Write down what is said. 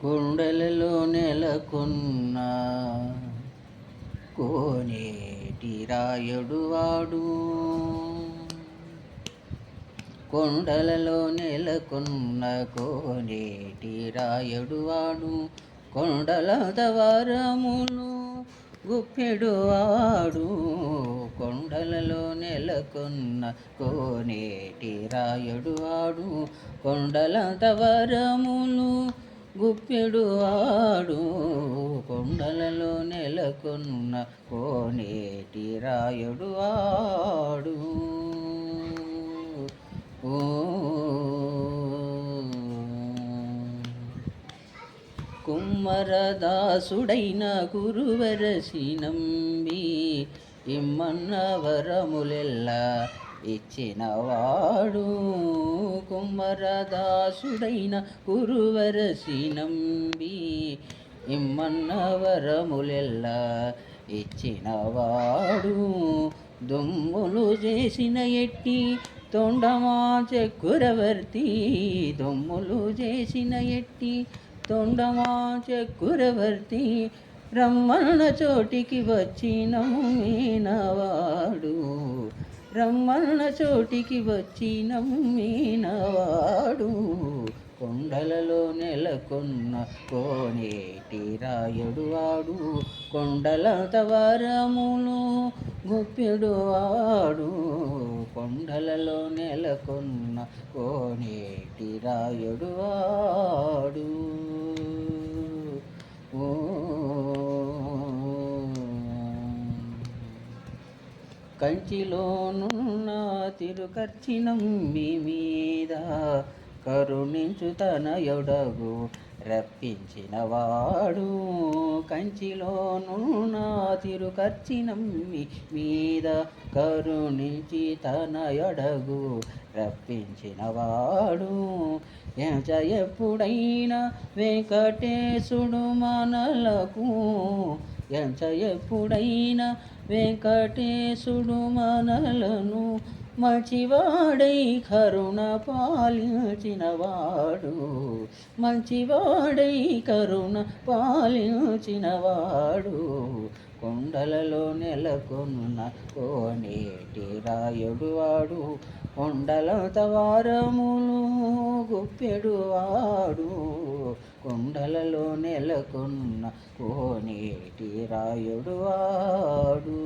కొండలలో నెలకొన్న కోనేటి రాయుడు వాడు, కొండలలో నెలకొన్న కోనేటి రాయుడు వాడు, కొండల దవరములు గుప్పెడు వాడు, కొండలలో నెలకొన్న కోనేటి రాయుడు వాడు, కొండల దవరములు గుప్పెడు వాడు, కొండలలో నెలకొన్న కోనేటి రాయుడు వాడు. కుమ్మరదాసుడైన గురువరసి నంబి ఇమ్మన్న వరములెల్లా ఇచ్చినవాడు, కుమ్మరదాసుడైన గురువరసి నంబి ఇమ్మన్న వరములెల్లా ఇచ్చినవాడు, దొమ్ములు చేసిన ఎట్టి తొండమా చక్రవర్తి, దొమ్ములు చేసిన ఎట్టి తొండమా చక్రవర్తి, రమ్మన్న చోటికి వచ్చినము మీనవాడు, రమ్మన్న చోటికి వచ్చినము మీనవాడు, కొండలలో నెలకొన్న కోనేటి రాయుడు వాడు, కొండల తవరములు గుప్పెడు వాడు, కొండలలో నెలకొన్న కోనేటి రాయుడు వాడు. కంచిలోనున్న తిరుకర్చినమ్మి మీద కరుణించు తనయుడగు రప్పించినవాడు, కంచిలోనున్న తిరుకర్చినమ్మి మీద కరుణించి తనయుడగు రప్పించినవాడు, ఎప్పుడైనా వెంకటేశుడు మనలకు, ఎప్పుడైనా వెంకటేశుడు మనలను మంచివాడై కరుణ పాలించినవాడు, మంచివాడై కరుణ పాలించినవాడు, కొండలలో నెలకొన్న కోనేటి రాయుడు వాడు, కొండల తవారములు గుప్పెడు వాడు, కొండలలో నెలకొన్న కోనేటి రాయుడు వాడు.